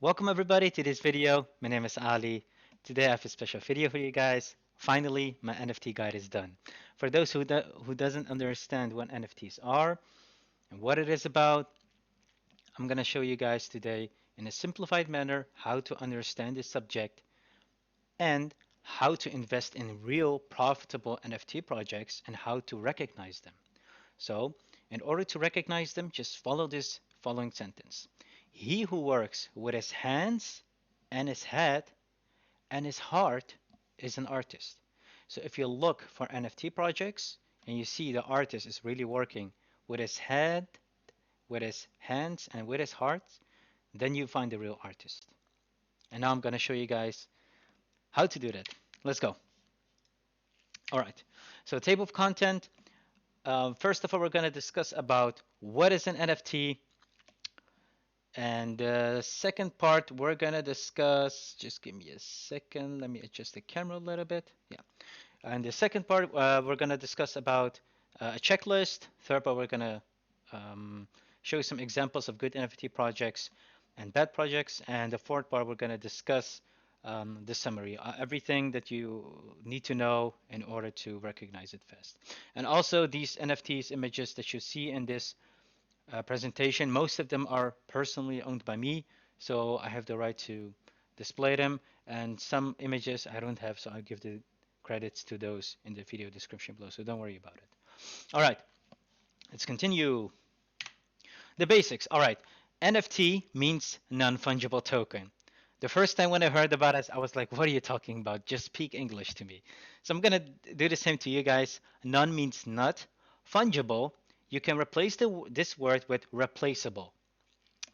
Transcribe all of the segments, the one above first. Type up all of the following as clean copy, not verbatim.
Welcome everybody to this video. My name is Ali. Today I have a special video for you guys. Finally, my NFT guide is done. For those who doesn't understand what NFTs are and what it is about, I'm going to show you guys today in a simplified manner how to understand this subject and how to invest in real profitable NFT projects and how to recognize them. So, in order to recognize them, just follow this following sentence. He who works with his hands and his head and his heart is an artist. So if you look for NFT projects and you see the artist is really working with his head, with his hands, and with his heart, then you find the real artist. And now I'm going to show you guys how to do that. Let's go. All right. So table of content. First of all, we're going to discuss about what is an NFT. And the second part, we're going to discuss, just give me a second. Let me adjust the camera a little bit. Yeah. And the second part, we're going to discuss about a checklist. Third part, we're going to show you some examples of good NFT projects and bad projects. And the fourth part, we're going to discuss the summary, everything that you need to know in order to recognize it fast. And also these NFTs images that you see in this presentation, most of them are personally owned by me, so I have the right to display them. And some images I don't have, so I'll give the credits to those in the video description below, so don't worry about it. All right, let's continue. The basics. All right, NFT means non-fungible token. The first time when I heard about it, I was like, what are you talking about? Just speak English to me. So I'm going to do the same to you guys. Non means not. Fungible, you can replace this word with replaceable.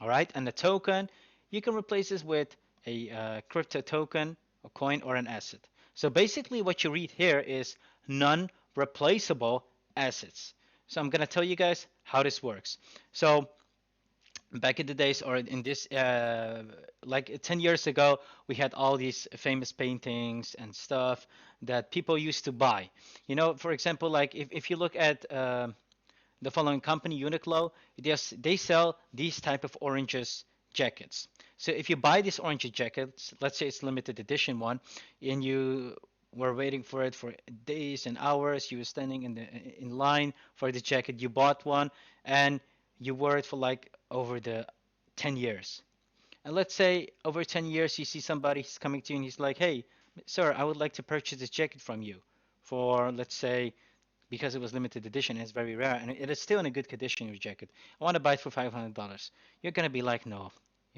All right, and the token, you can replace this with a crypto token, a coin, or an asset. So basically what you read here is non-replaceable assets. So I'm going to tell you guys how this works. So back in the days, or in this like 10 years ago, we had all these famous paintings and stuff that people used to buy. For example, like if you look at the following company, Uniqlo, they sell these type of oranges jackets. So if you buy these orange jackets, let's say it's limited edition one, and you were waiting for it for days and hours, you were standing in line for the jacket, you bought one, and you wore it for like over the 10 years. And let's say over 10 years, you see somebody coming to you and he's like, hey, sir, I would like to purchase this jacket from you for, let's say, because it was limited edition, it's very rare, and it is still in a good condition, your jacket. I want to buy it for $500. You're going to be like, no,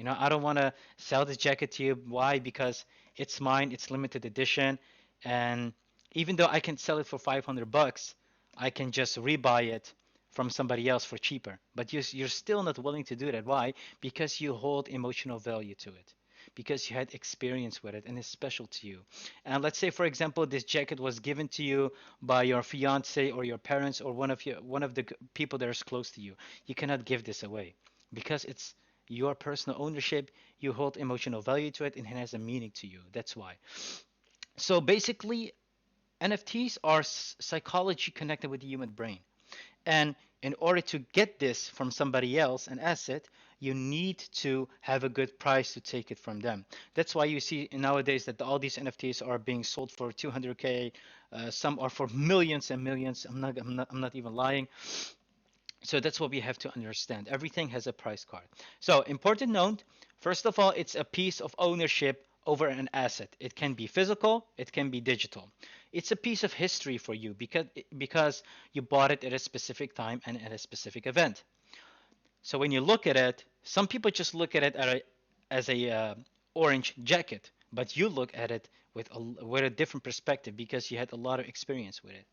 I don't want to sell this jacket to you. Why? Because it's mine, it's limited edition, and even though I can sell it for 500 bucks, I can just rebuy it from somebody else for cheaper. But you're still not willing to do that. Why? Because you hold emotional value to it, because you had experience with it and it's special to you. And let's say, for example, this jacket was given to you by your fiance or your parents or one of the people that is close to you. You cannot give this away because it's your personal ownership. You hold emotional value to it and it has a meaning to you. That's why. So basically, NFTs are psychology connected with the human brain. And in order to get this from somebody else, an asset, you need to have a good price to take it from them. That's why you see nowadays that all these NFTs are being sold for 200K. Some are for millions and millions. I'm not even lying. So that's what we have to understand. Everything has a price card. So important note, first of all, it's a piece of ownership over an asset. It can be physical, it can be digital. It's a piece of history for you because you bought it at a specific time and at a specific event. So when you look at it, some people just look at it as a orange jacket, but you look at it with a different perspective because you had a lot of experience with it.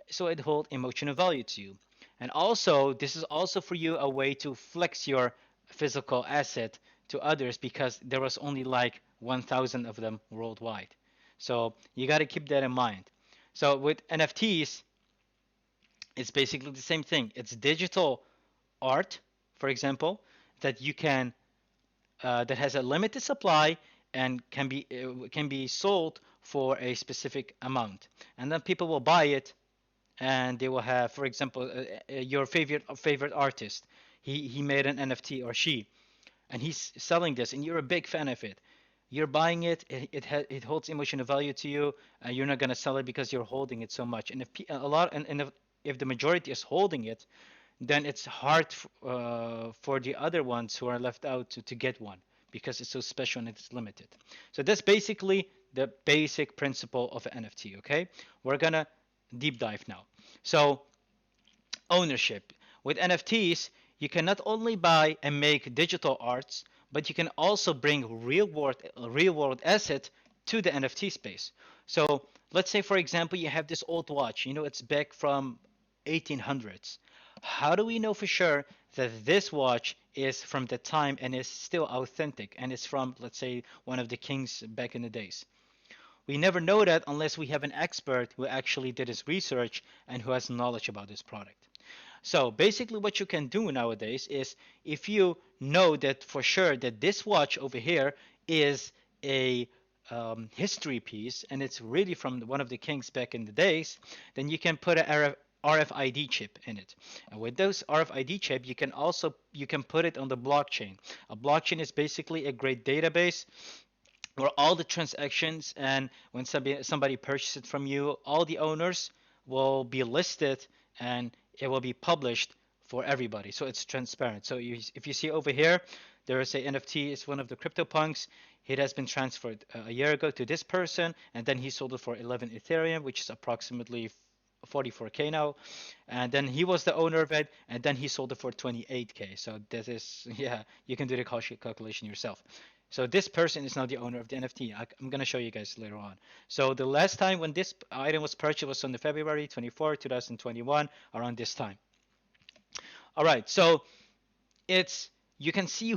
So it holds emotional value to you. And also, this is also for you a way to flex your physical asset to others because there was only like 1,000 of them worldwide. So you got to keep that in mind. So with NFTs, it's basically the same thing. It's digital art, for example, that you can that has a limited supply and can be sold for a specific amount, and then people will buy it and they will have, for example, your favorite artist. He made an NFT or she, and he's selling this, and you're a big fan of it. You're buying it. It holds emotional value to you. You're not gonna sell it because you're holding it so much. And if a lot and if the majority is holding it, then it's hard for the other ones who are left out to get one because it's so special and it's limited. So that's basically the basic principle of an NFT. Okay, we're gonna deep dive now. So ownership. With NFTs, you can not only buy and make digital arts, but you can also bring real world asset to the NFT space. So let's say, for example, you have this old watch. You know, it's back from 1800s. How do we know for sure that this watch is from the time and is still authentic and is from, let's say, one of the kings back in the days? We never know that unless we have an expert who actually did his research and who has knowledge about this product. So basically what you can do nowadays is if you know that for sure that this watch over here is a history piece and it's really from one of the kings back in the days, then you can put a RFID chip in it. And with those RFID chip, you can put it on the blockchain. A blockchain is basically a great database where all the transactions and when somebody purchases it from you, all the owners will be listed and it will be published for everybody. So it's transparent. So if you see over here, there is a NFT. It's one of the CryptoPunks. It has been transferred a year ago to this person, and then he sold it for 11 Ethereum, which is approximately 44K now. And then he was the owner of it, and then he sold it for 28K. So that is, yeah, you can do the calculation yourself. So this person is now the owner of the NFT. I'm going to show you guys later on. So the last time when this item was purchased was on the February 24, 2021, around this time. All right, so it's you can see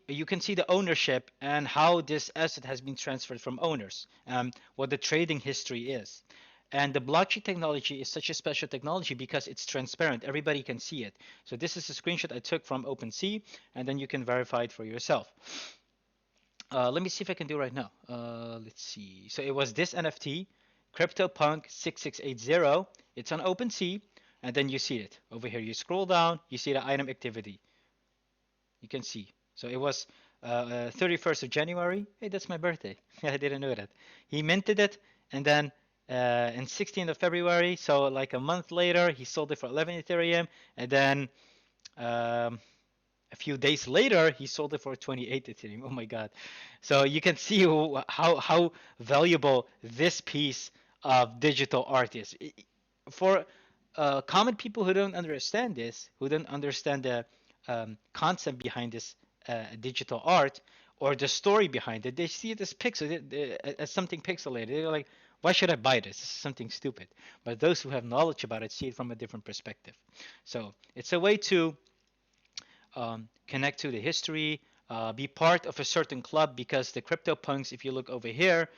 you can see the ownership and how this asset has been transferred from owners, what the trading history is. And the blockchain technology is such a special technology because it's transparent. Everybody can see it. So this is a screenshot I took from OpenSea, and then you can verify it for yourself. Let me see if I can do it right now. Let's see. So it was this NFT, CryptoPunk 6680. It's on OpenSea, and then you see it over here. You scroll down, you see the item activity. You can see. So it was 31st of January. Hey, that's my birthday. I didn't know that. He minted it, and then in 16th of February, so like a month later, he sold it for 11 Ethereum, and then um, a few days later, he sold it for 28 Ethereum. Oh my God. So you can see how valuable this piece of digital art is. For common people who don't understand this, who don't understand the concept behind this digital art or the story behind it, they see it as as something pixelated. They're like, why should I buy this? This is something stupid. But those who have knowledge about it see it from a different perspective. So it's a way to connect to the history, be part of a certain club because the CryptoPunks, if you look over here,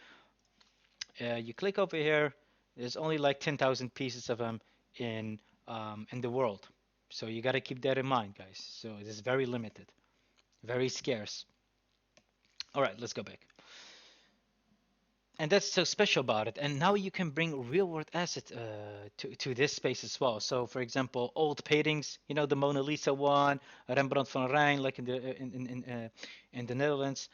you click over here, there's only like 10,000 pieces of them in the world. So you got to keep that in mind, guys. So it is very limited, very scarce. All right, let's go back. And that's so special about it. And now you can bring real world assets to this space as well. So, for example, old paintings, you know, the Mona Lisa one, Rembrandt van Rijn, like in the Netherlands.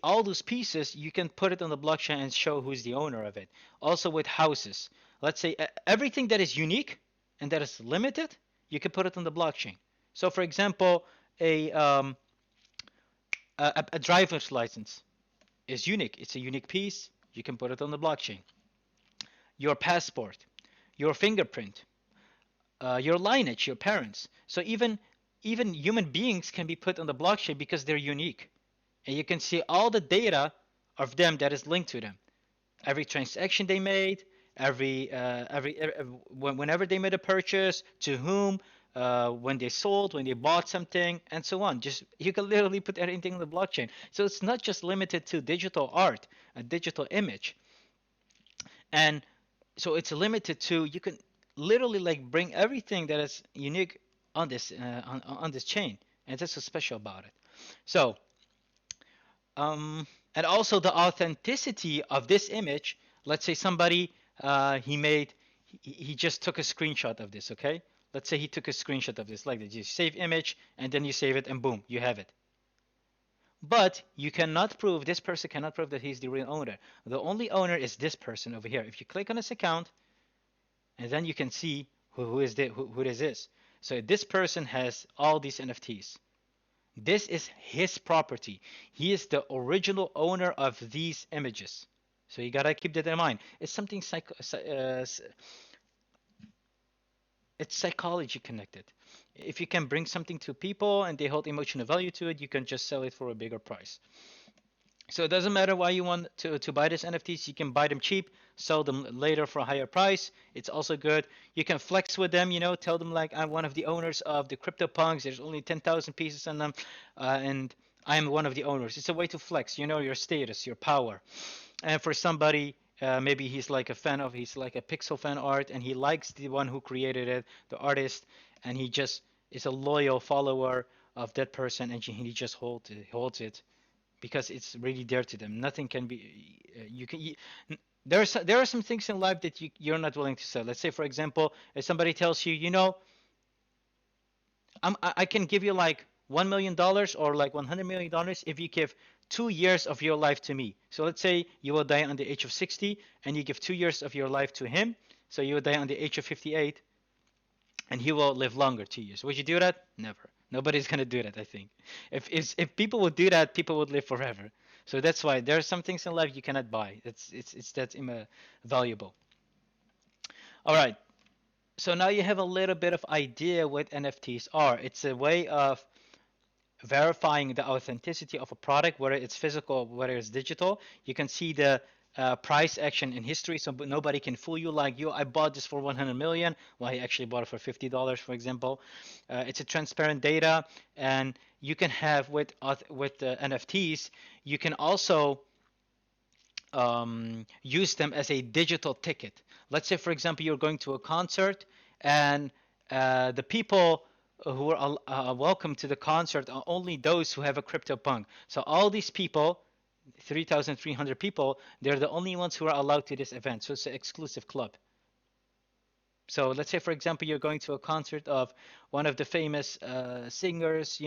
All those pieces, you can put it on the blockchain and show who's the owner of it. Also with houses, let's say everything that is unique and that is limited, you can put it on the blockchain. So, for example, a driver's license is unique. It's a unique piece. You can put it on the blockchain. Your passport, your fingerprint, your lineage, your parents. So even human beings can be put on the blockchain because they're unique, and you can see all the data of them that is linked to them. Every transaction they made, whenever they made a purchase, to whom, when they sold, when they bought something, and so on. Just you can literally put anything on the blockchain. So it's not just limited to digital art, a digital image, and so it's limited to you can literally like bring everything that is unique on this on this chain, and that's so special about it. So and also the authenticity of this image. Let's say somebody he just took a screenshot of this. Okay, let's say he took a screenshot of this like this. You save image and then you save it and boom, you have it. But you cannot prove, this person cannot prove that he's the real owner. The only owner is this person over here. If you click on his account, and then you can see who this is. So this person has all these NFTs. This is his property. He is the original owner of these images. So you gotta keep that in mind. It's something it's psychology connected. If you can bring something to people and they hold emotional value to it, you can just sell it for a bigger price. So it doesn't matter why you want to buy these NFTs. You can buy them cheap, sell them later for a higher price. It's also good. You can flex with them, tell them like I'm one of the owners of the CryptoPunks. There's only 10,000 pieces on them, and I'm one of the owners. It's a way to flex, your status, your power. And for somebody, maybe he's like a pixel fan art, and he likes the one who created it, the artist, and he just is a loyal follower of that person, and he just holds it because it's really dear to them. Nothing can be you can you, there are some things in life that you're not willing to sell. Let's say, for example, if somebody tells you, I can give you like $1 million or like $100 million if you give 2 years of your life to me. So let's say you will die on the age of 60 and you give 2 years of your life to him. So you will die on the age of 58 and he will live longer, 2 years. Would you do that? Never. Nobody's gonna do that, I think. If people would do that, people would live forever. So that's why there are some things in life you cannot buy. It's that valuable. All right. So now you have a little bit of idea what NFTs are. It's a way of verifying the authenticity of a product, whether it's physical, whether it's digital. You can see the price action in history, so nobody can fool you like I bought this for 100 million, while he actually bought it for $50, for example. It's a transparent data, and you can have with the NFTs, you can also use them as a digital ticket. Let's say, for example, you're going to a concert, and the people who are welcome to the concert are only those who have a CryptoPunk. So all these people, 3,300 people, they're the only ones who are allowed to this event. So it's an exclusive club. So let's say, for example, you're going to a concert of one of the famous singers,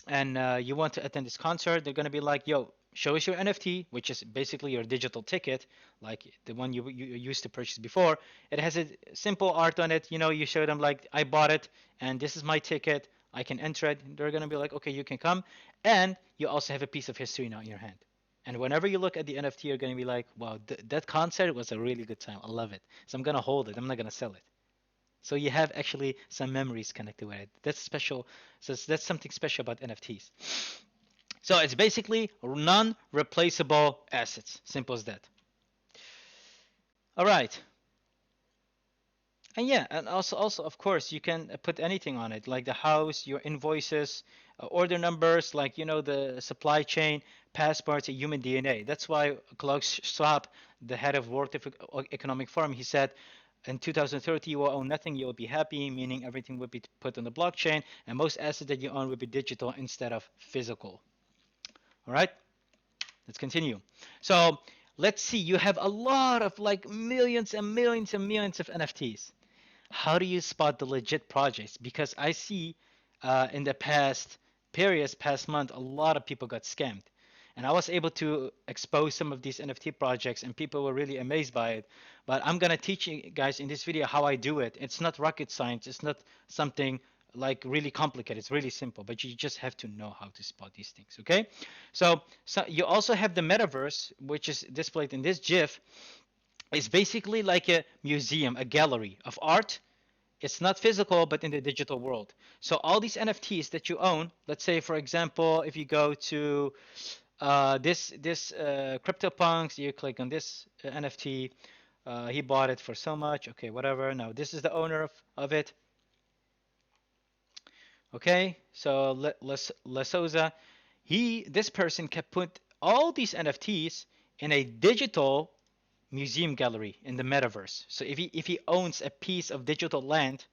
and you want to attend this concert. They're going to be like, yo, show us your NFT, which is basically your digital ticket, like the one you used to purchase before. It has a simple art on it. You show them like, I bought it, and this is my ticket. I can enter it. They're going to be like, okay, you can come. And you also have a piece of history now in your hand. And whenever you look at the NFT, you're going to be like, wow, that concert was a really good time. I love it. So I'm going to hold it. I'm not going to sell it. So you have actually some memories connected with it. That's special. So that's something special about NFTs. So it's basically non-replaceable assets. Simple as that. All right. And yeah, and also of course you can put anything on it, like the house, your invoices, order numbers, like the supply chain, passports, and human DNA. That's why Klaus Schwab, the head of World Economic Forum, he said in 2030 you will own nothing, you will be happy, meaning everything will be put on the blockchain, and most assets that you own will be digital instead of physical. All right, let's continue. So let's see, you have a lot of like millions and millions and millions of NFTs. How do you spot the legit projects? Because I see in the past month, a lot of people got scammed. And I was able to expose some of these NFT projects, and people were really amazed by it. But I'm going to teach you guys in this video how I do it. It's not rocket science. It's not something like really complicated. It's really simple, but you just have to know how to spot these things, okay? So you also have the metaverse, which is displayed in this GIF. It's basically like a museum, a gallery of art. It's not physical, but in the digital world. So all these NFTs that you own, let's say, for example, if you go to this CryptoPunks, you click on this NFT. He bought it for so much. Okay, whatever. Now this is the owner of it. Okay, so Lesoza, this person can put all these NFTs in a digital museum gallery in the metaverse. So if he owns a piece of digital land,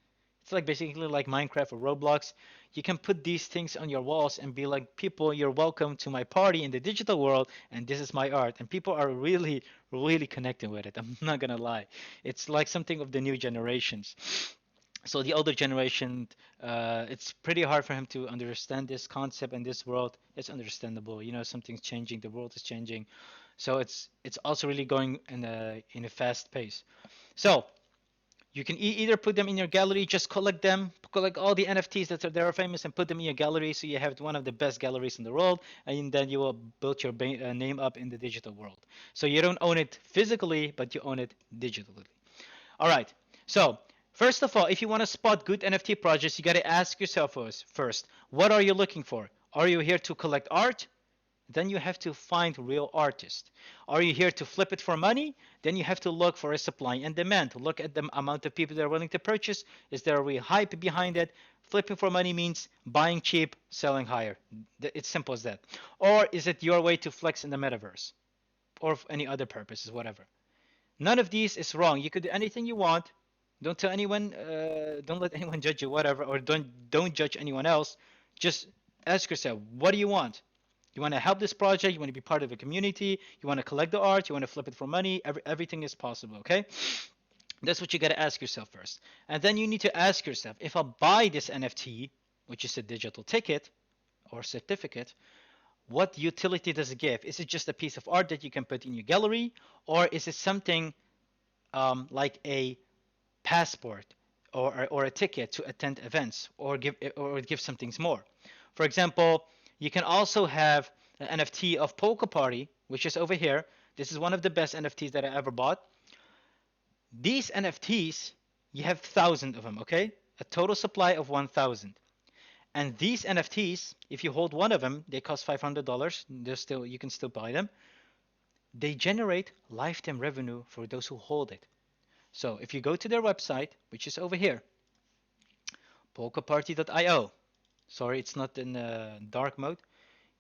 it's like basically like Minecraft or Roblox. You can put these things on your walls and be like, people, you're welcome to my party in the digital world, and this is my art. And people are really, really connecting with it. I'm not gonna lie. It's like something of the new generations. So the older generation, it's pretty hard for him to understand this concept and this world. It's understandable, something's changing, the world is changing, so it's also really going in a fast pace. So you can either put them in your gallery, just collect them, collect all the NFTs that are famous and put them in your gallery, so you have one of the best galleries in the world, and then you will build your name up in the digital world. So you don't own it physically, but you own it digitally. All right. So first of all, if you want to spot good NFT projects, you got to ask yourself first, what are you looking for? Are you here to collect art? Then you have to find real artists. Are you here to flip it for money? Then you have to look for a supply and demand. To look at the amount of people that are willing to purchase. Is there a real hype behind it? Flipping for money means buying cheap, selling higher. It's simple as that. Or is it your way to flex in the metaverse? Or for any other purposes, whatever. None of these is wrong. You could do anything you want. Don't tell anyone. Don't let anyone judge you, whatever. Or don't judge anyone else. Just ask yourself, what do you want? You want to help this project. You want to be part of a community. You want to collect the art. You want to flip it for money. Everything is possible. Okay, that's what you got to ask yourself first. And then you need to ask yourself, if I buy this NFT, which is a digital ticket or certificate, what utility does it give? Is it just a piece of art that you can put in your gallery, or is it something like a passport or a ticket to attend events, or give some things more? For example, you can also have an NFT of Polka Party, which is over here. This is one of the best NFTs that I ever bought. These NFTs, you have thousands of them, okay? A total supply of 1,000. And these NFTs, if you hold one of them, they cost $500. You can still buy them. They generate lifetime revenue for those who hold it. So if you go to their website, which is over here, polkaparty.io. Sorry, it's not in dark mode.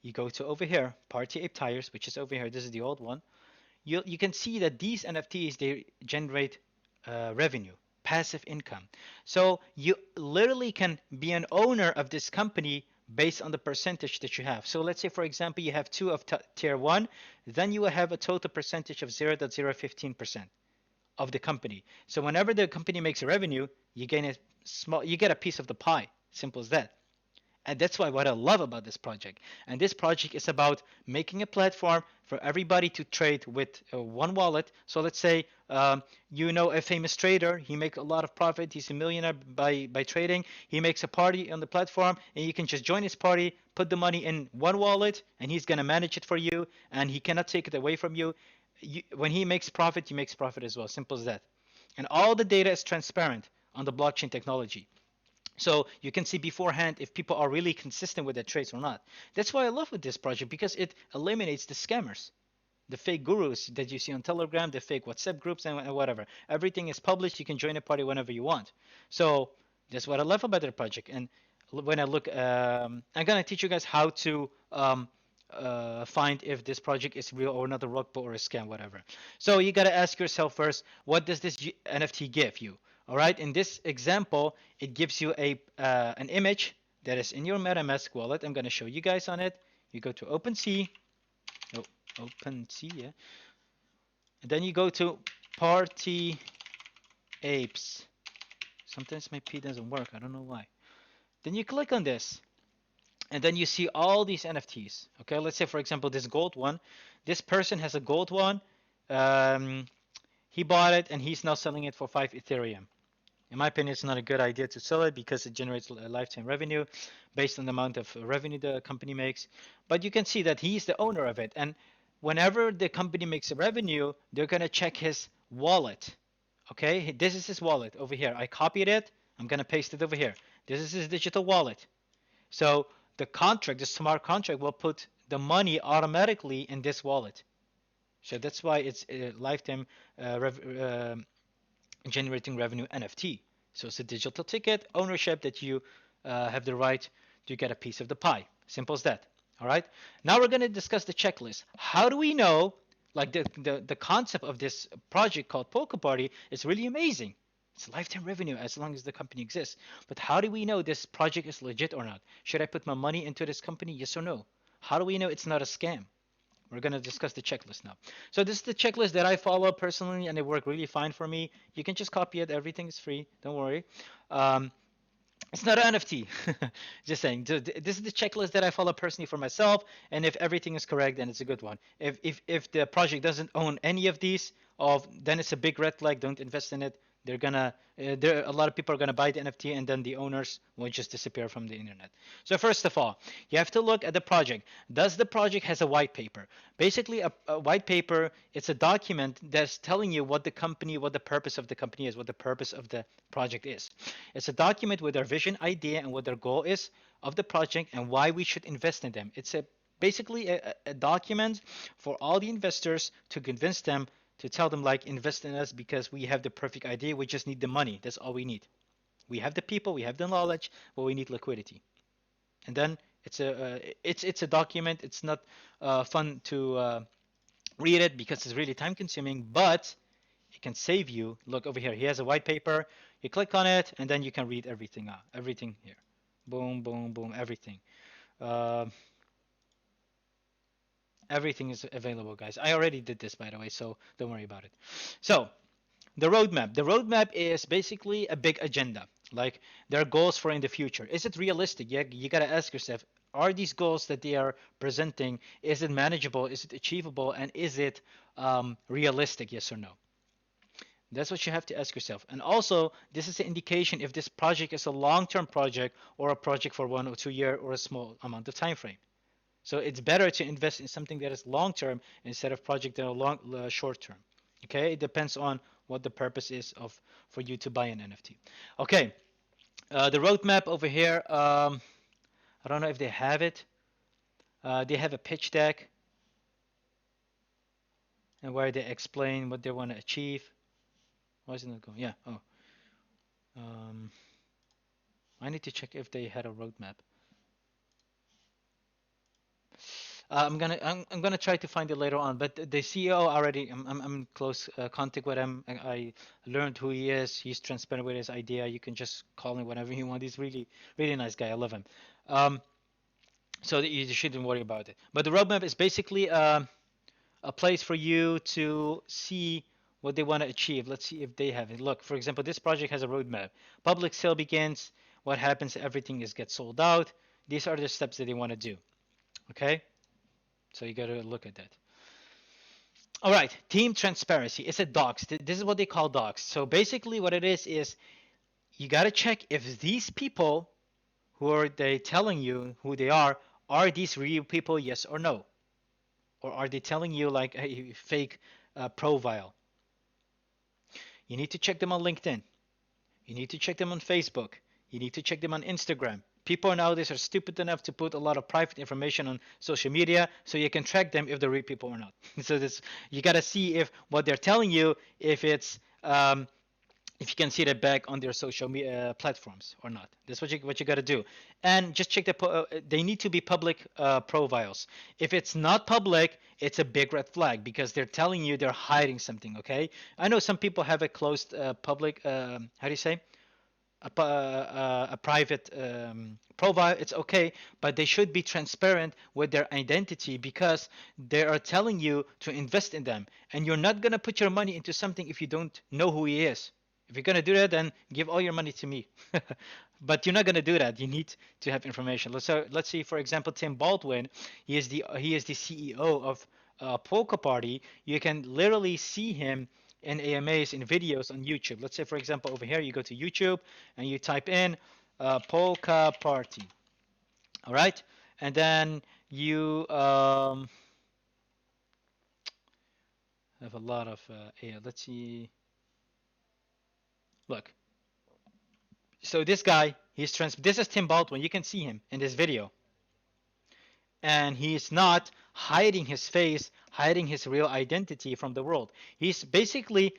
You go to over here, Party Ape Tires, which is over here. This is the old one. You can see that these NFTs, they generate revenue, passive income. So you literally can be an owner of this company based on the percentage that you have. So let's say, for example, you have two of tier one, then you will have a total percentage of 0.015% of the company. So whenever the company makes a revenue, you get a piece of the pie. Simple as that. And that's why what I love about this project. And this project is about making a platform for everybody to trade with one wallet. So let's say a famous trader, he makes a lot of profit, he's a millionaire by trading. He makes a party on the platform, and you can just join his party, put the money in one wallet, and he's gonna manage it for you, and he cannot take it away from you. When he makes profit, you makes profit as well. Simple as that. And all the data is transparent on the blockchain technology. So you can see beforehand if people are really consistent with their trades or not. That's why I love with this project, because it eliminates the scammers, the fake gurus that you see on Telegram, the fake WhatsApp groups, and whatever. Everything is published. You can join a party whenever you want. So that's what I love about the project. And when I look, I'm gonna teach you guys how to find if this project is real or not, a rug pull or a scam, whatever. So you gotta ask yourself first, what does this NFT give you? All right. In this example, it gives you an image that is in your MetaMask wallet. I'm gonna show you guys on it. You go to OpenSea. Oh, OpenSea, yeah. And then you go to Party Apes. Sometimes my P doesn't work. I don't know why. Then you click on this, and then you see all these NFTs. Okay, let's say for example this gold one. This person has a gold one. Um, he bought it and he's now selling it for 5 Ethereum. In my opinion, it's not a good idea to sell it because it generates a lifetime revenue based on the amount of revenue the company makes. But you can see that he's the owner of it. And whenever the company makes a revenue, they're going to check his wallet. Okay, this is his wallet over here. I copied it. I'm going to paste it over here. This is his digital wallet. So the smart contract will put the money automatically in this wallet. So that's why it's a lifetime generating revenue NFT. So it's a digital ticket ownership that you have the right to get a piece of the pie. Simple as that. All right. Now we're going to discuss the checklist. How do we know? Like the concept of this project called Polka Party is really amazing. It's lifetime revenue as long as the company exists. But how do we know this project is legit or not? Should I put my money into this company? Yes or no? How do we know it's not a scam? We're going to discuss the checklist now. So this is the checklist that I follow personally, and it worked really fine for me. You can just copy it. Everything is free. Don't worry. Um, it's not an NFT. Just saying. This is the checklist that I follow personally for myself, and if everything is correct, then it's a good one. If the project doesn't own any of these, then it's a big red flag. Don't invest in it. There a lot of people are gonna buy the NFT, and then the owners will just disappear from the internet. So first of all, you have to look at the project. Does the project has a white paper? Basically, a white paper, it's a document that's telling you what the company, what the purpose of the company is, what the purpose of the project is. It's a document with their vision, idea, and what their goal is of the project and why we should invest in them. It's basically a document for all the investors to convince them, to tell them like invest in us because we have the perfect idea. We just need the money. That's all we need. We have the people, we have the knowledge, but we need liquidity. And then it's a document. It's not fun to read it because it's really time consuming, but it can save you. Look over here. He has a white paper. You click on it, and then you can read everything out. Everything here. Boom, boom, boom. Everything. Uh, everything is available, guys. I already did this, by the way, so don't worry about it. So the roadmap. The roadmap is basically a big agenda. Like their goals for in the future. Is it realistic? You gotta ask yourself, are these goals that they are presenting, is it manageable? Is it achievable? And is it realistic? Yes or no? That's what you have to ask yourself. And also, this is an indication if this project is a long-term project or a project for 1 or 2 year or a small amount of time frame. So it's better to invest in something that is long-term instead of project that are short-term. Okay, it depends on what the purpose is of for you to buy an NFT. Okay, the roadmap over here. I don't know if they have it. They have a pitch deck and where they explain what they want to achieve. Why isn't it going? Yeah. Oh. Um, I need to check if they had a roadmap. I'm gonna try to find it later on. But the CEO already, I'm in close contact with him. I learned who he is. He's transparent with his idea. You can just call him whenever you want. He's really nice guy. I love him. Um, so you shouldn't worry about it. But the roadmap is basically a place for you to see what they want to achieve. Let's see if they have it. Look, for example, this project has a roadmap. Public sale begins. What happens? Everything is gets sold out. These are the steps that they want to do. Okay. So you got to look at that. All right, team transparency. It's a docs. This is what they call docs. So basically what it is you got to check if these people who are they telling you who they are these real people, yes or no? Or are they telling you like a fake profile? You need to check them on LinkedIn. You need to check them on Facebook. You need to check them on Instagram. People nowadays are stupid enough to put a lot of private information on social media so you can track them if they're real people or not. So this you gotta see if what they're telling you, if you can see that back on their social media platforms or not. That's what you got to do. And just check they need to be public profiles. If it's not public, it's a big red flag because they're telling you they're hiding something. Okay, I know some people have a closed public. How do you say? A private profile, it's okay, but they should be transparent with their identity because they are telling you to invest in them, and you're not gonna put your money into something if you don't know who he is. If you're gonna do that, then give all your money to me. But you're not gonna do that. You need to have information. Let's see, for example, Tim Baldwin. He is the CEO of Polka Party. You can literally see him in AMAs in videos on YouTube. Let's say, for example, over here you go to YouTube and you type in Polka Party. All right, and then you have a lot of yeah. Let's see. Look, so this guy, this is Tim Baldwin. You can see him in this video, and he's not hiding his face, hiding his real identity from the world. He's basically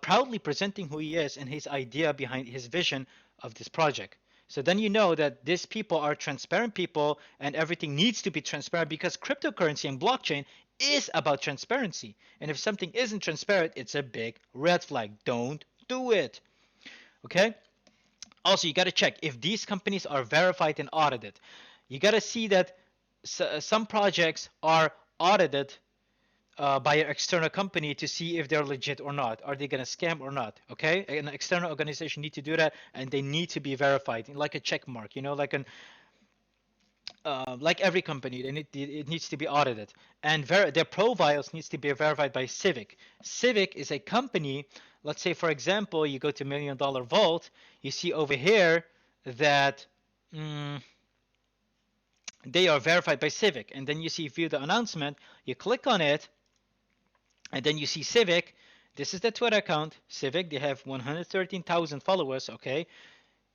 proudly presenting who he is and his idea behind his vision of this project. So then you know that these people are transparent people and everything needs to be transparent because cryptocurrency and blockchain is about transparency. And if something isn't transparent, it's a big red flag. Don't do it. Okay? Also, you got to check if these companies are verified and audited. You got to see that some projects are audited by an external company to see if they're legit or not. Are they gonna scam or not? Okay, an external organization need to do that, and they need to be verified, like a check mark. Like every company, it needs to be audited, and their profiles needs to be verified by Civic. Civic is a company. Let's say, for example, you go to Million Dollar Vault, you see over here that. mm they are verified by Civic, and then you see view the announcement. You click on it, and then you see Civic. This is the Twitter account, Civic. They have 113,000 followers, okay?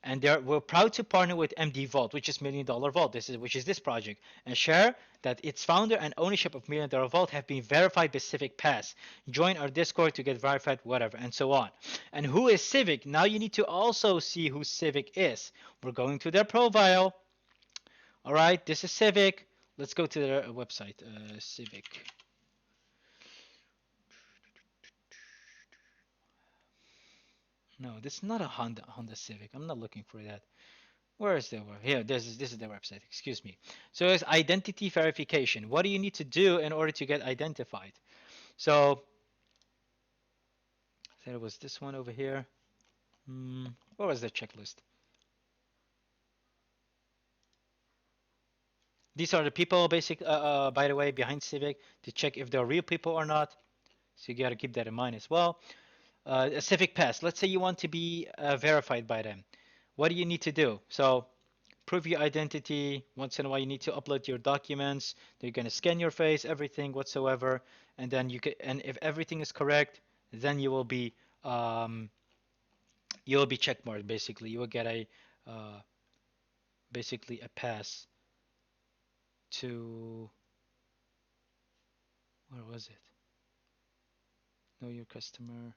And we're proud to partner with MD Vault, which is Million Dollar Vault. Which is this project, and share that its founder and ownership of Million Dollar Vault have been verified by Civic Pass. Join our Discord to get verified, whatever, and so on. And who is Civic? Now you need to also see who Civic is. We're going to their profile. All right, this is Civic. Let's go to their website, Civic. No, this is not a Honda Civic. I'm not looking for that. Where is the word? Here, this is their website. Excuse me. So it's identity verification. What do you need to do in order to get identified? So there was this one over here. What was the checklist? These are the people, by the way, behind Civic to check if they're real people or not. So you got to keep that in mind as well. A Civic Pass. Let's say you want to be verified by them. What do you need to do? So prove your identity. Once in a while, you need to upload your documents. They're gonna scan your face, everything whatsoever, and then and if everything is correct, then um, you will be checkmarked. Basically, you will get a basically a pass to where was it? Know your customer,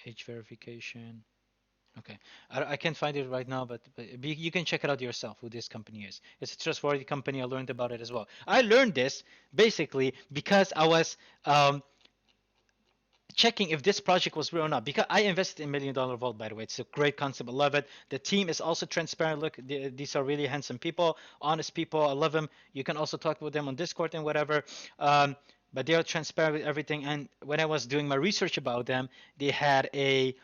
age verification. Okay, I can't find it right now, but you can check it out yourself who this company is. It's a trustworthy company. I learned about it as well. I learned this basically because I was checking if this project was real or not. Because I invested in Million Dollar Vault, by the way. It's a great concept. I love it. The team is also transparent. Look, these are really handsome people, honest people. I love them. You can also talk with them on Discord and whatever. But they are transparent with everything. And when I was doing my research about them, they had a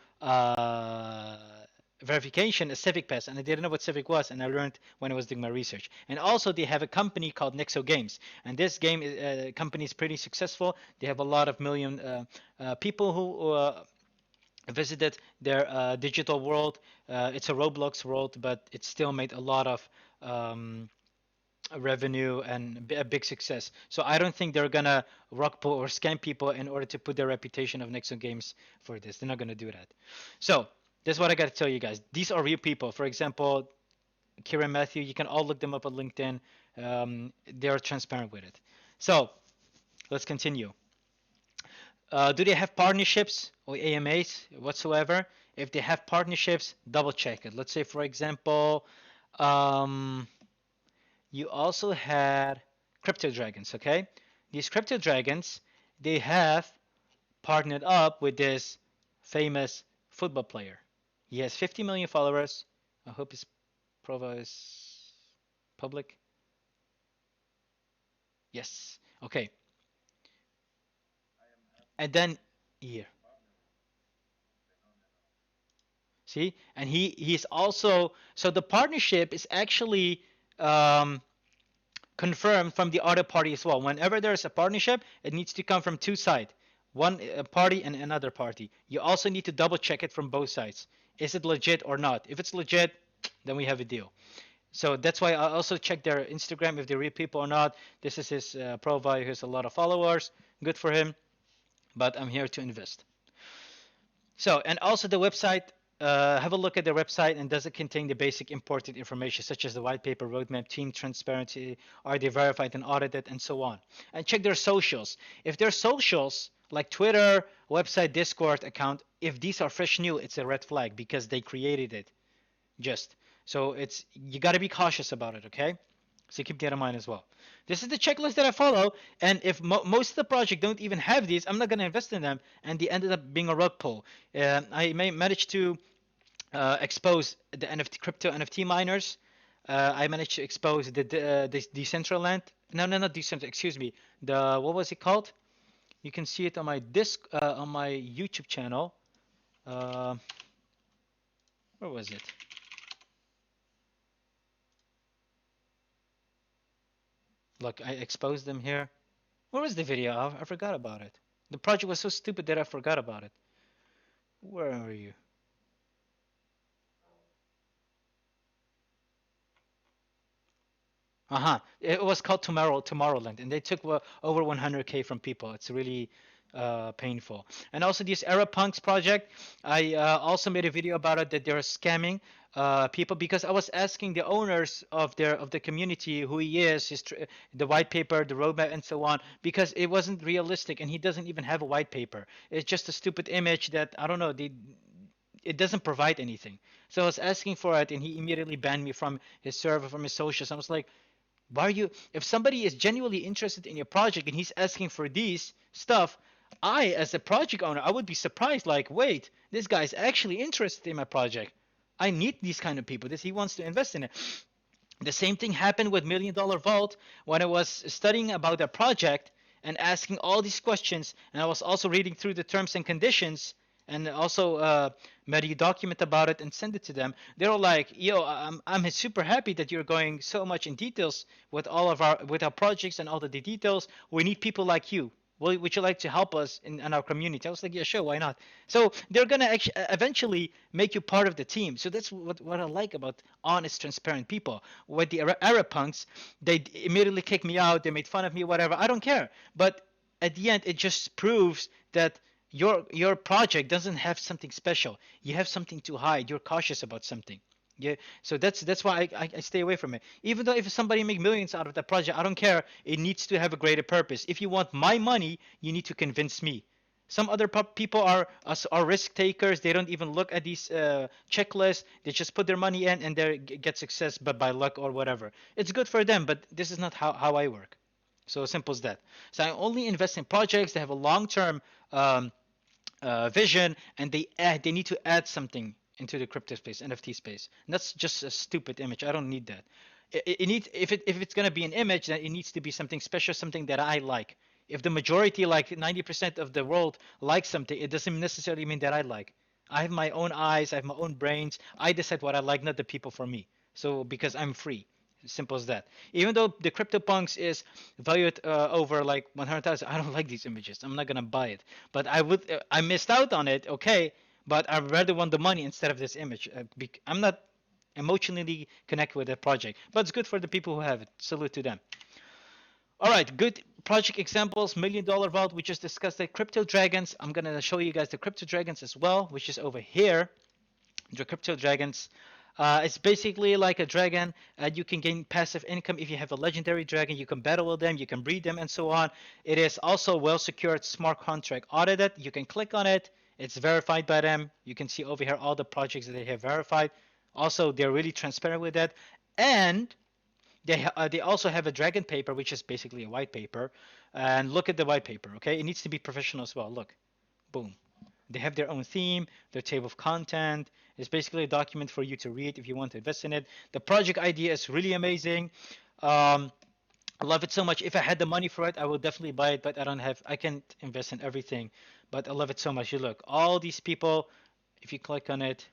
verification, a Civic Pass, and I didn't know what Civic was, and I learned when I was doing my research. And also, they have a company called Nexo Games, and this company is pretty successful. They have a lot of million people who visited their digital world. It's a Roblox world, but it still made a lot of revenue and a big success. So I don't think they're gonna rock pull or scam people in order to put their reputation of Nexon Games for this. They're not gonna do that. So this is what I gotta tell you guys. These are real people. For example, Kieran Matthew, you can all look them up on LinkedIn. They are transparent with it. So let's continue. Do they have partnerships or AMAs whatsoever? If they have partnerships, double check it. Let's say, for example, um, you also had Crypto Dragons, okay? These Crypto Dragons, they have partnered up with this famous football player. He has 50 million followers. I hope his profile is public. Yes. Okay. And then here. See? And he's also so the partnership is actually um, confirmed from the other party as well. Whenever there's a partnership, it needs to come from two sides, one party and another party. You also need to double check it from both sides. Is it legit or not? If it's legit, then we have a deal. So that's why I also check their Instagram if they're real people or not. This is his profile. He has a lot of followers. Good for him. But I'm here to invest. So, and also the website, have a look at their website, and does it contain the basic important information such as the white paper, roadmap, team transparency, are they verified and audited, and so on. And check their socials. If their socials, like Twitter, website, Discord account, if these are fresh new, it's a red flag because they created it just. So you got to be cautious about it, okay? So keep that in mind as well. This is the checklist that I follow, and if most of the project don't even have these, I'm not going to invest in them, and they ended up being a rug pull. I may manage to expose the NFT crypto NFT miners. I managed to expose the Decentraland. No, no, not Decentral. Excuse me. The what was it called? You can see it on my on my YouTube channel. Uh, where was it? Look, I exposed them here. Where was the video? I forgot about it. The project was so stupid that I forgot about it. Where are you? Uh-huh. It was called Tomorrowland, and they took over 100K from people. It's really painful. And also this Era Punks project, I also made a video about it that they're scamming people because I was asking the owners of the community who he is, the white paper, the roadmap, and so on, because it wasn't realistic, and he doesn't even have a white paper. It's just a stupid image that I don't know. It doesn't provide anything. So I was asking for it, and he immediately banned me from his server, from his socials. I was like, why are you, if somebody is genuinely interested in your project and he's asking for these stuff, I as a project owner, I would be surprised, like, wait, this guy's actually interested in my project. I need these kind of people. This, he wants to invest in it. The same thing happened with Million Dollar Vault when I was studying about their project and asking all these questions, and I was also reading through the terms and conditions and also made a document about it and send it to them. They're all like, "Yo, I'm super happy that you're going so much in details with all of our projects and all the details. We need people like you. Would you like to help us in our community?" I was like, "Yeah, sure, why not?" So they're gonna eventually make you part of the team. So that's what I like about honest, transparent people. With the Arab punks, they immediately kicked me out. They made fun of me, whatever. I don't care. But at the end, it just proves that your project doesn't have something special. You have something to hide. You're cautious about something. Yeah, so that's why I stay away from it. Even though if somebody make millions out of that project, I don't care. It needs to have a greater purpose. If you want my money, you need to convince me. Some other people are risk takers. They don't even look at these checklists. They just put their money in and they get success, but by luck or whatever. It's good for them, but this is not how I work. So simple as that. So I only invest in projects that have a long-term um, vision, and they need to add something into the crypto space, NFT space. And that's just a stupid image. I don't need that. It needs, if it's gonna be an image, then it needs to be something special, something that I like. If the majority, like 90% of the world, likes something, it doesn't necessarily mean that I like. I have my own eyes, I have my own brains. I decide what I like, not the people for me. So because I'm free. Simple as that. Even though the CryptoPunks is valued over like 100,000, I don't like these images. I'm not gonna buy it. But I missed out on it. Okay, but I rather want the money instead of this image. I'm not emotionally connected with that project, but it's good for the people who have it. Salute to them. All right, good project examples. Million Dollar Vault. We just discussed the Crypto Dragons. I'm gonna show you guys the Crypto Dragons as well, which is over here. The Crypto Dragons. It's basically like a dragon. You can gain passive income if you have a legendary dragon. You can battle with them, you can breed them, and so on. It is also well secured, smart contract audited. You can click on it. It's verified by them. You can see over here all the projects that they have verified. Also, they're really transparent with that. And they also have a dragon paper, which is basically a white paper. And look at the white paper, okay? It needs to be professional as well. Look, boom. They have their own theme, their table of content. It's basically a document for you to read if you want to invest in it. The project idea is really amazing. Um, I love it so much. If I had the money for it, I would definitely buy it, but I don't have, I can't invest in everything. But I love it so much. You look, all these people, if you click on it,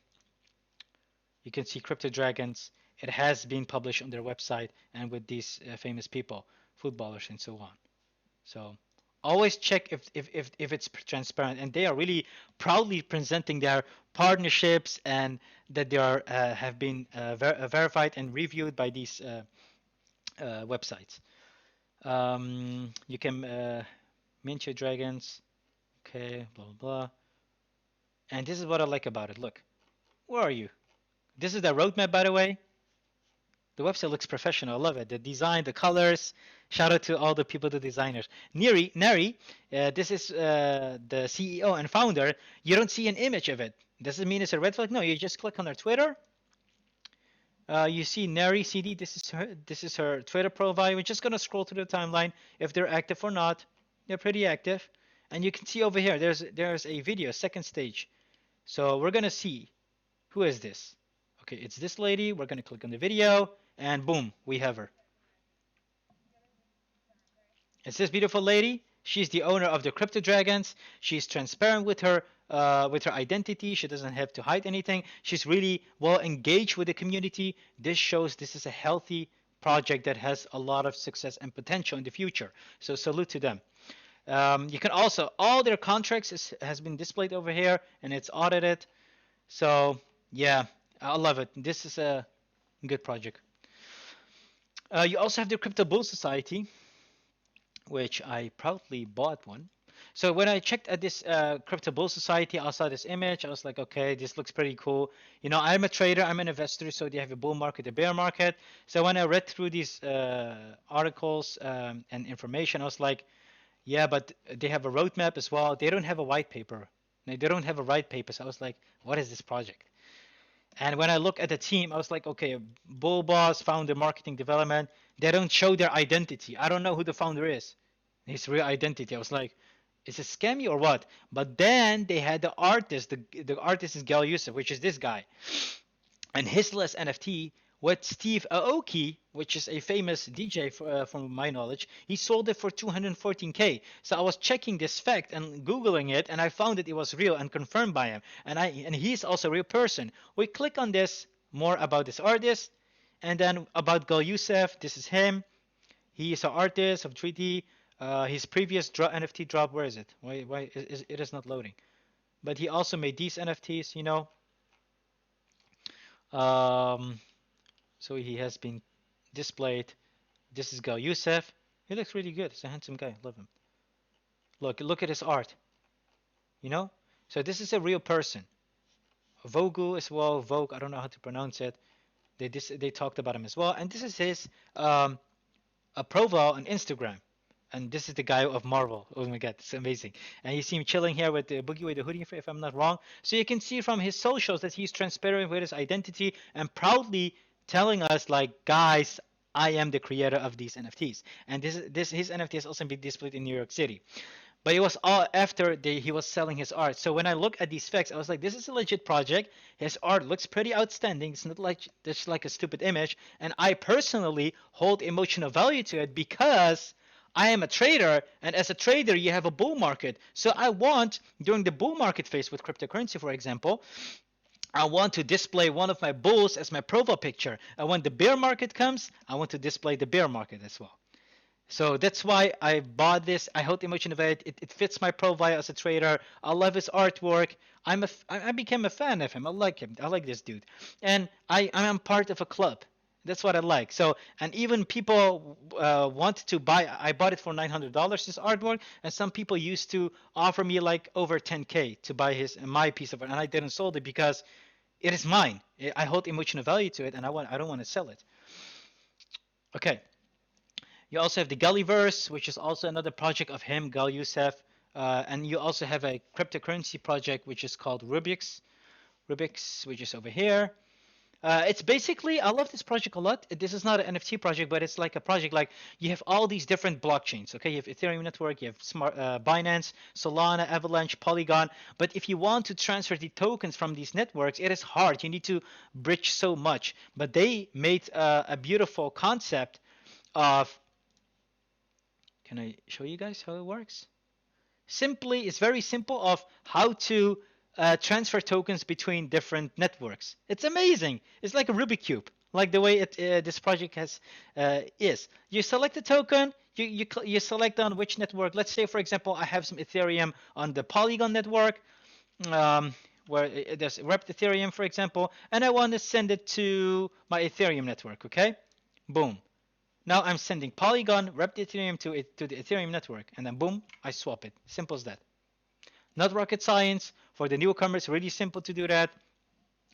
you can see Crypto Dragons. It has been published on their website and with these famous people, footballers and so on. So always check if it's transparent, and they are really proudly presenting their partnerships and that they are have been verified and reviewed by these websites. You can mint your dragons, okay, blah blah blah. And this is what I like about it. Look, where are you? This is the roadmap, by the way. The website looks professional. I love it. The design, the colors. Shout out to all the people, the designers. Neri, this is the CEO and founder. You don't see an image of it. Does it mean it's a red flag? No, you just click on her Twitter. You see Neri CD. This is her. This is her Twitter profile. We're just gonna scroll through the timeline. If they're active or not, they're pretty active. And you can see over here. There's a video, second stage. So we're gonna see who is this. Okay, it's this lady. We're gonna click on the video. and boom, we have her. It's this beautiful lady. She's the owner of the Crypto Dragons. She's transparent with her identity. She doesn't have to hide anything. She's really well engaged with the community. This shows this is a healthy project that has a lot of success and potential in the future. So salute to them. You can also, all their contracts has been displayed over here and it's audited. So yeah, I love it. This is a good project. You also have the Crypto Bull Society, which I proudly bought one. So when I checked at this Crypto Bull Society, I saw this image. I was like, okay, this looks pretty cool. You know, I'm a trader, I'm an investor, so they have a bull market, a bear market. So when I read through these articles and information, I was like, yeah, but they have a roadmap as well. They don't have a white paper. They don't have a white paper. So I was like, what is this project? And when I look at the team, I was like, okay, Bull Boss, founder, marketing development. They don't show their identity. I don't know who the founder is. His real identity. I was like, is it scammy or what? But then they had the artist. The artist is Gal Yusuf, which is this guy. And his last NFT with Steve Aoki, which is a famous DJ from my knowledge, he sold it for 214K. So I was checking this fact and googling it, and I found that it was real and confirmed by him. And he's also a real person. We click on this, more about this artist, and then about Gal Youssef. This is him. He is an artist of 3D. His previous NFT drop, where is it? Why it is not loading? But he also made these NFTs, you know. Um, so he has been displayed. This is Gal Youssef. He looks really good. He's a handsome guy. Love him. Look at his art. You know. So this is a real person. Vogue as well. Vogue. I don't know how to pronounce it. They talked about him as well. And this is his a profile on Instagram. And this is the guy of Marvel. Oh my god, it's amazing. And you see him chilling here with the Boogie with the hoodie, if I'm not wrong. So you can see from his socials that he's transparent with his identity and proudly telling us, like, guys, I am the creator of these NFTs. And this his NFT has also been displayed in New York City. But it was all after he was selling his art. So when I look at these facts, I was like, this is a legit project. His art looks pretty outstanding. It's not like just like a stupid image. And I personally hold emotional value to it because I am a trader, and as a trader, you have a bull market. So I want, during the bull market phase with cryptocurrency, for example, I want to display one of my bulls as my profile picture. And when the bear market comes, I want to display the bear market as well. So that's why I bought this. I hold emotion of it. It fits my profile as a trader. I love his artwork. I became a fan of him. I like him. I like this dude. And I am part of a club. That's what I like. So, and even people want to buy. I bought it for $900, this artwork, and some people used to offer me like over 10K to buy my piece of art, and I didn't sold it because it is mine. I hold emotional value to it, and I don't want to sell it. Okay. You also have the Gulliverse, which is also another project of him, Gal Youssef. And you also have a cryptocurrency project, which is called Rubix, which is over here. It's basically, I love this project a lot. This is not an NFT project, but it's like a project like you have all these different blockchains. Okay, you have Ethereum network, you have Binance, Solana, Avalanche, Polygon. But if you want to transfer the tokens from these networks, it is hard. You need to bridge so much. But they made a beautiful concept of. Can I show you guys how it works? Simply, it's very simple of how to transfer tokens between different networks. It's amazing. It's like a Rubik's cube, like the way this project has is. You select a token. You select on which network. Let's say, for example, I have some Ethereum on the Polygon network, where there's wrapped Ethereum, for example, and I want to send it to my Ethereum network. Okay, boom. Now I'm sending Polygon wrapped Ethereum to the Ethereum network, and then boom, I swap it. Simple as that. Not rocket science. For the newcomers, really simple to do that.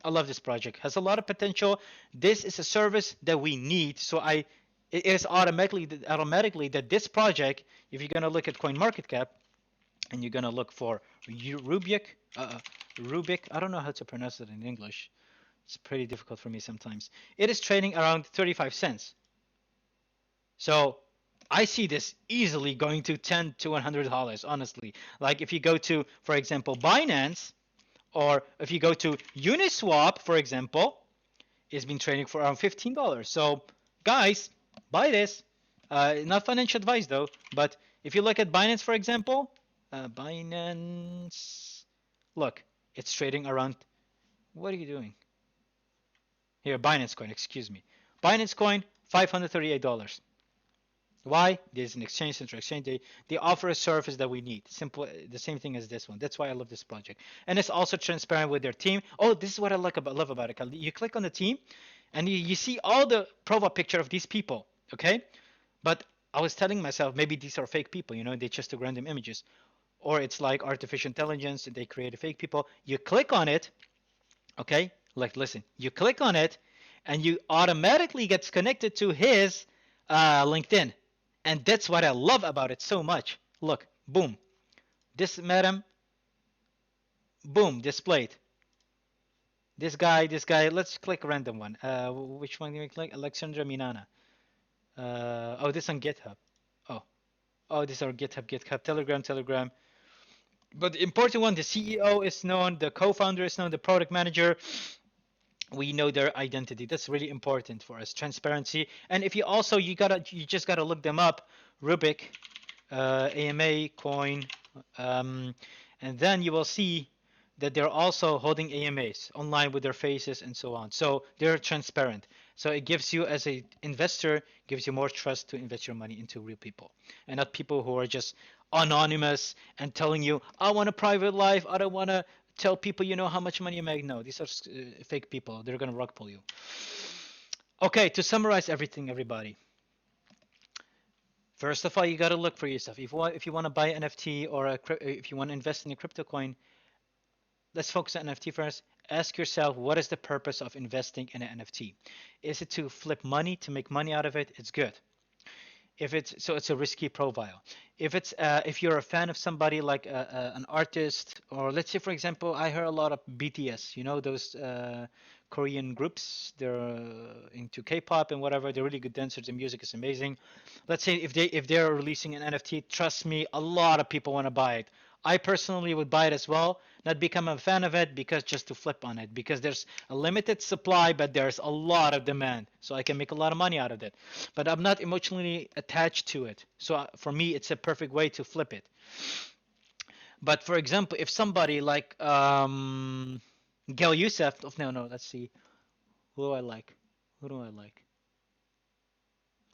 I love this project. Has a lot of potential. This is a service that we need. So it is automatically that this project, if you're gonna look at CoinMarketCap, and you're gonna look for Rubik, I don't know how to pronounce it in English. It's pretty difficult for me sometimes. It is trading around 35 cents. So I see this easily going to $10 to $100, honestly. Like if you go to, for example, Binance, or if you go to Uniswap, for example, it's been trading for around $15. So guys, buy this. Not financial advice though, but if you look at Binance, for example, Binance, look, it's trading around. What are you doing? Here, Binance coin, excuse me. Binance coin, $538. Why? There's an exchange, central exchange. They offer a service that we need. Simple, the same thing as this one. That's why I love this project. And it's also transparent with their team. Oh, this is what I love about it. You click on the team, and you see all the profile picture of these people. Okay, but I was telling myself maybe these are fake people. They just took random images, or it's like artificial intelligence. They created fake people. You click on it. Okay, like listen. You click on it, and you automatically gets connected to his LinkedIn. And that's what I love about it so much. Look, boom. This madam, boom, displayed. This guy, let's click random one. Which one do we click? Alexandra Minana. Oh, this on GitHub. Oh, oh, this are GitHub, Telegram. But the important one, the CEO is known, the co-founder is known, the product manager, we know their identity. That's really important for us, transparency. And if you also, you just gotta look them up, Rubik, AMA coin, and then you will see that they're also holding AMAs online with their faces and so on. So they're transparent. So it gives you, as a investor, gives you more trust to invest your money into real people, and not people who are just anonymous and telling you, I want a private life, I don't want to tell people how much money you make. No, these are fake people. They're gonna rug pull you. Okay, to summarize everything, everybody. First of all, you gotta look for yourself. If you want to buy NFT, or if you want to invest in a crypto coin, let's focus on NFT first. Ask yourself, what is the purpose of investing in an NFT? Is it to flip money, to make money out of it? It's good. It's a risky profile. If you're a fan of somebody like an artist, or let's say for example, I heard a lot of BTS, those Korean groups. They're into K-pop and whatever. They're really good dancers. The music is amazing. Let's say if they're releasing an NFT, trust me, a lot of people want to buy it. I personally would buy it as well, not become a fan of it because just to flip on it, because there's a limited supply, but there's a lot of demand, so I can make a lot of money out of it. But I'm not emotionally attached to it, so for me, it's a perfect way to flip it. But for example, if somebody like Gail Youssef, no, let's see, who do I like? Who do I like?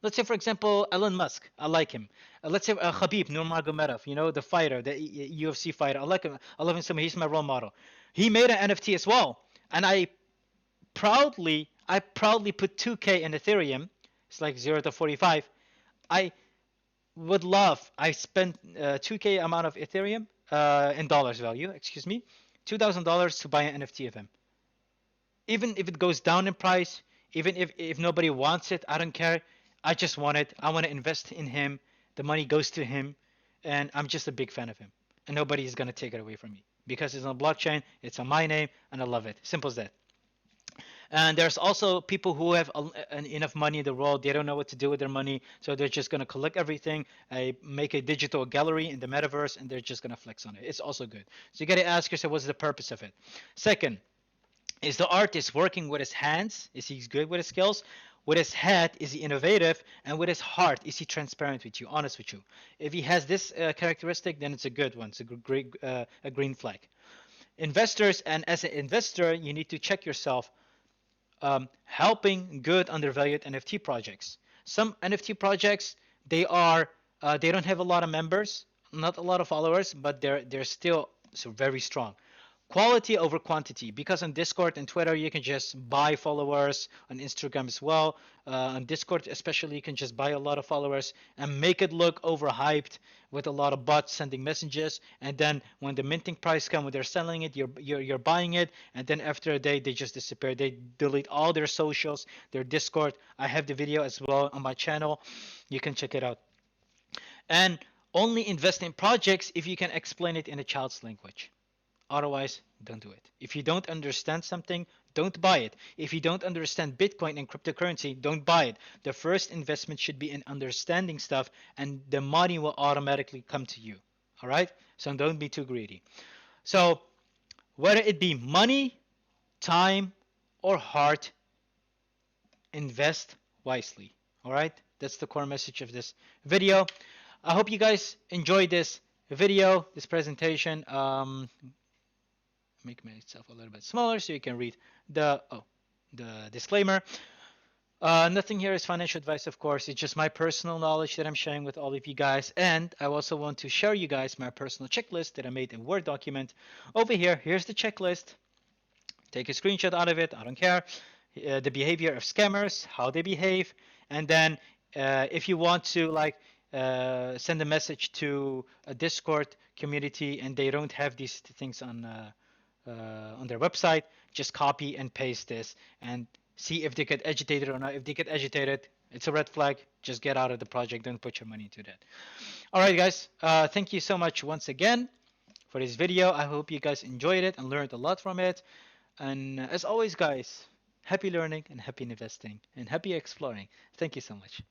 Let's say, for example, Elon Musk. I like him. Let's say Khabib Nurmagomedov, the fighter, the UFC fighter. I like him. I love him so much. He's my role model. He made an NFT as well, and I proudly put 2K in Ethereum. It's like 0 to 45. I would love. I spent 2K amount of Ethereum in dollars value. Excuse me, $2,000 to buy an NFT of him. Even if it goes down in price, even if nobody wants it, I don't care. I just want it. I want to invest in him. The money goes to him, and I'm just a big fan of him. And nobody is gonna take it away from me because it's on blockchain. It's on my name, and I love it. Simple as that. And there's also people who have enough money in the world. They don't know what to do with their money, so they're just gonna collect everything, make a digital gallery in the metaverse, and they're just gonna flex on it. It's also good. So you gotta ask yourself, what's the purpose of it? Second, is the artist working with his hands? Is he good with his skills? With his head, is he innovative? And with his heart, is he transparent with you, honest with you? If he has this characteristic, then it's a good one. It's a great, a green flag. Investors, and as an investor, you need to check yourself. Helping good undervalued NFT projects. Some NFT projects, they don't have a lot of members, not a lot of followers, but they're still so very strong. Quality over quantity, because on Discord and Twitter you can just buy followers, on Instagram as well. On Discord especially, you can just buy a lot of followers and make it look overhyped with a lot of bots sending messages, and then when the minting price comes, when they're selling it, you're buying it, and then after a day they just disappear. They delete all their socials, their Discord. I have the video as well on my channel, you can check it out. And only invest in projects if you can explain it in a child's language. Otherwise, don't do it. If you don't understand something, don't buy it. If you don't understand Bitcoin and cryptocurrency, don't buy it. The first investment should be in understanding stuff, and the money will automatically come to you. All right? So don't be too greedy. So whether it be money, time, or heart, invest wisely. All right, that's the core message of this video. I hope you guys enjoyed this video, this presentation. Make myself a little bit smaller so you can read the disclaimer. Nothing here is financial advice, of course. It's just my personal knowledge that I'm sharing with all of you guys. And I also want to share you guys my personal checklist that I made in Word document. Over here, here's the checklist. Take a screenshot out of it. I don't care. The behavior of scammers, how they behave, and then if you want to send a message to a Discord community and they don't have these things on their website, just copy and paste this and see if they get agitated or not. If they get agitated, it's a red flag. Just get out of the project. Don't put your money into that. All right, guys. Thank you so much once again for this video. I hope you guys enjoyed it and learned a lot from it. And as always, guys, happy learning and happy investing and happy exploring. Thank you so much.